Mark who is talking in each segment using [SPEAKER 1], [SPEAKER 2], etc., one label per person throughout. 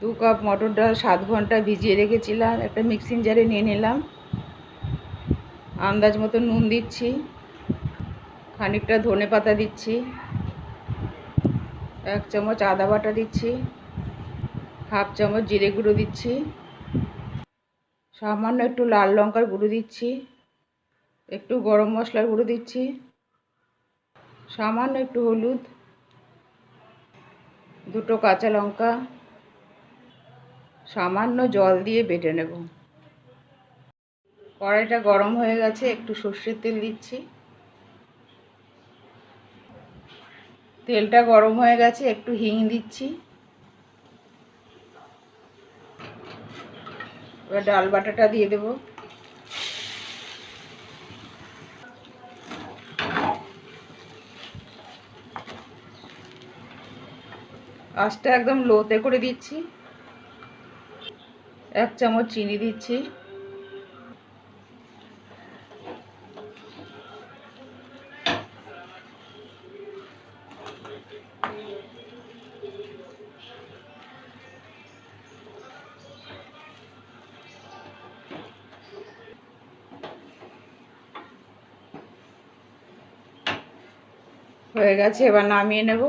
[SPEAKER 1] 2 cup মটর ডাল 7 ঘন্টা ভিজিয়ে রেখেছিলাম, একটা মিক্সিং জারে নিয়ে নিলাম। আন্দাজ মতো নুন দিচ্ছি, খানিকটা ধনে পাতা দিচ্ছি, 1 চামচ আদা বাটা দিচ্ছি, হাফ চামচ জিরে গুঁড়ো দিচ্ছি, সামান্য একটু লাল লঙ্কার গুঁড়ো দিচ্ছি, একটু গরম মশলার গুঁড়ো দিচ্ছি, সামান্য একটু হলুদ, 2টো কাঁচা লঙ্কা, সামান্য জল দিয়ে বেটে নেব। কড়াইটা গরম হয়ে গেছে, একটু সর্ষের তেল দিচ্ছি। তেলটা গরম হয়ে গেছে, একটু হিং দিচ্ছি। এবার ডাল বাটাটা দিয়ে দেব। আঁচটা একদম লোতে করে দিচ্ছি। 1 চামচ চিনি দিচ্ছি। হয়ে গেছে, এবার নামিয়ে নেব।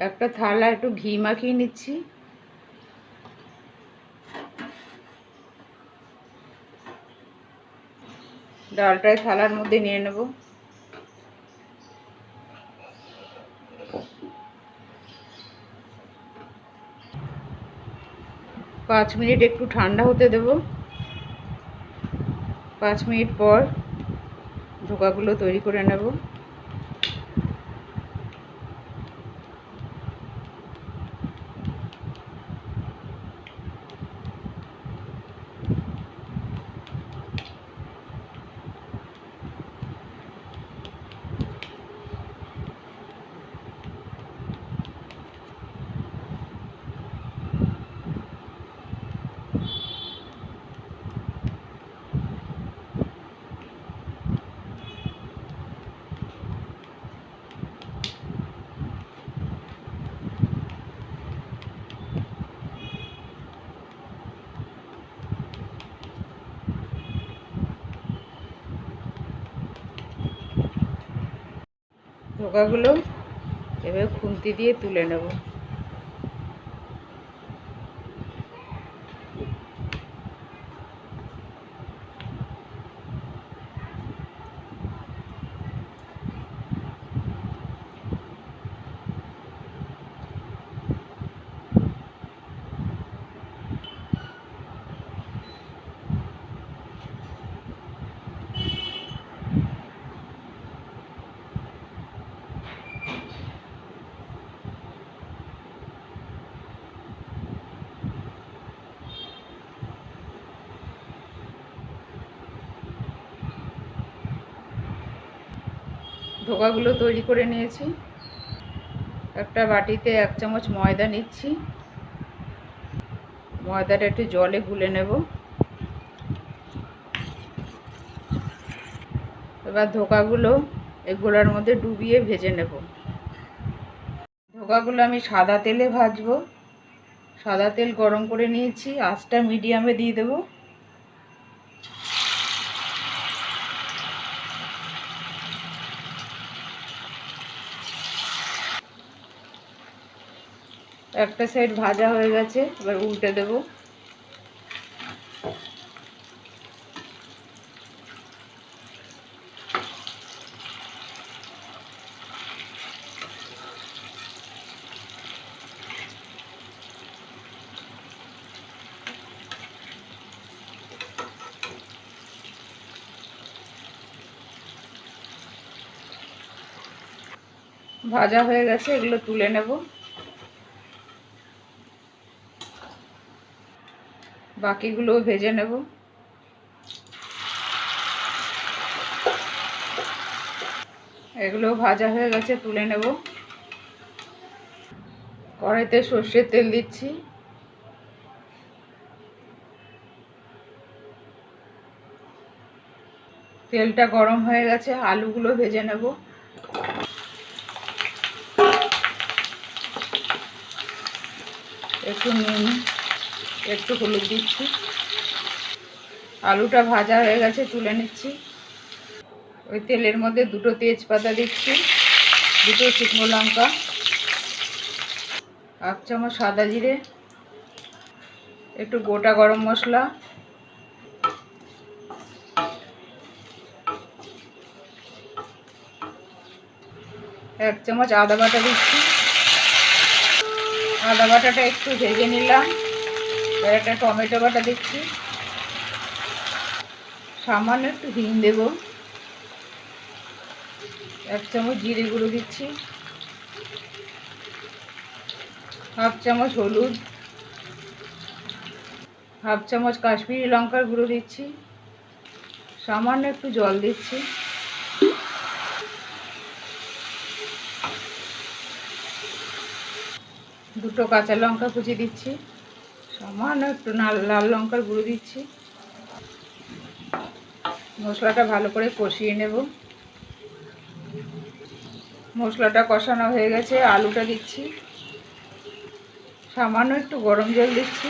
[SPEAKER 1] একটা থালা একটু ঘি মাখিয়ে নিচ্ছি। ডালটাই থালার মধ্যে নিয়ে নেব। পাঁচ মিনিট একটু ঠান্ডা হতে দেব। 5 মিনিট পর ধোকাগুলো তৈরি করে নেব। ধোকাগুলো এভাবে খুন্তি দিয়ে তুলে নেব। ধোকাগুলো তৈরি করে নিয়েছি। একটা বাটিতে 1 চামচ ময়দা নিচ্ছি। ময়দাটা একটু জলে গুলে নেব। এবার ধোকাগুলো এই গোলার মধ্যে ডুবিয়ে ভেজে নেব। ধোকাগুলো আমি সাদা তেলে ভাজবো। সাদা তেল গরম করে নিয়েছি, আঁচটা মিডিয়ামে দিয়ে দেব। একটা সাইড ভাজা হয়ে গেছে, এবার উল্টে দেব। ভাজা হয়ে গেছে, এগুলো তুলে নেব। বাকিগুলোও ভেজে নেব। এগুলো ভাজা হয়ে গেছে, তুলে নেব। কড়াইতে সর্ষের তেল দিচ্ছি। তেলটা গরম হয়ে গেছে, আলুগুলো ভেজে নেব। একটু নুন, একটু হলুদ দিচ্ছি। আলুটা ভাজা হয়ে গেছে, তুলে নিচ্ছি। ওই তেলের মধ্যে 2টো তেজপাতা দিচ্ছি, 2টো শুকনো লঙ্কা, 1 চামচ সাদা জিরে, একটু গোটা গরম মশলা, এক চামচ আদা বাটা দিচ্ছি। আদা বাটাটা একটু ভেজে নিলাম। এবার একটা টমেটো বাটা দিচ্ছি। সামান্য একটু হিং দেব। 1 চামচ জিরে গুঁড়ো দিচ্ছি, 1/2 চামচ হলুদ, 1/2 চামচ কাশ্মীরি লঙ্কার গুঁড়ো দিচ্ছি। সামান্য একটু জল দিচ্ছি। দুটো কাঁচা লঙ্কা কুচি দিচ্ছি। সামান্য একটু লাল লঙ্কার গুঁড়ো দিচ্ছি। মশলাটা ভালো করে কষিয়ে নেব। মশলাটা কষানো হয়ে গেছে, আলুটা দিচ্ছি। সামান্য একটু গরম জল দিচ্ছি।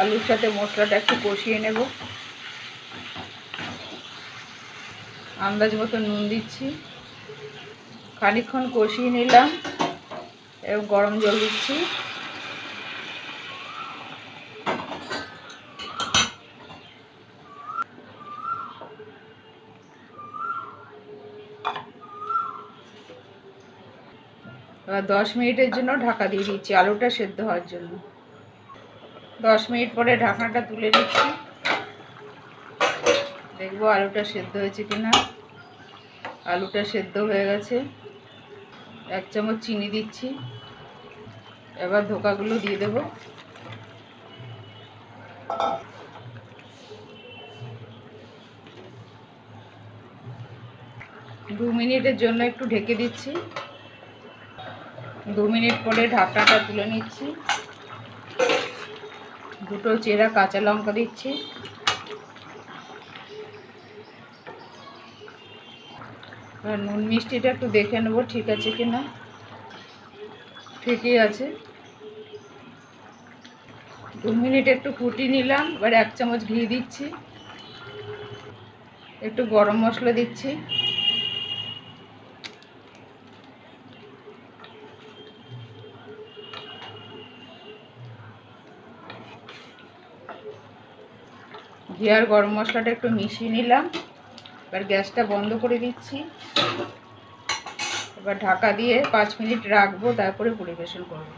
[SPEAKER 1] আলুর সাথে মশলাটা একটু কষিয়ে নেব। আন্দাজ মতো নুন দিচ্ছি। খানিকক্ষণ কষিয়ে নিলাম এবং গরম জল দিচ্ছি। এবার 10 মিনিটের জন্য ঢাকা দিয়ে দিচ্ছি আলুটা সেদ্ধ হওয়ার জন্য। 10 মিনিট পরে ঢাকনাটা তুলে দিচ্ছি। দেখবো আলুটা সেদ্ধ হয়েছে কিনা। আলুটা সেদ্ধ হয়ে গেছে। 1 চামচ চিনি দিচ্ছি। এবার ধোকাগুলো দিয়ে দেব। দু মিনিটের জন্য একটু ঢেকে দিচ্ছি। 2 মিনিট পরে ঢাকনাটা তুলে নিচ্ছি। 2টো চেরা কাঁচা লঙ্কা দিচ্ছি। আর নুন মিষ্টিটা একটু দেখে নেবো ঠিক আছে কিনা। ঠিকই আছে। 2 মিনিট একটু ফুটিয়ে নিলাম। এবার 1 চামচ ঘি দিচ্ছি। একটু গরম মশলা দিচ্ছি। ঘি আর গরম মশলাটা একটু মিশিয়ে নিলাম। এবার গ্যাসটা বন্ধ করে দিচ্ছি। এবার ঢাকা দিয়ে 5 মিনিট রাখবো, তারপরে পরিবেশন করব।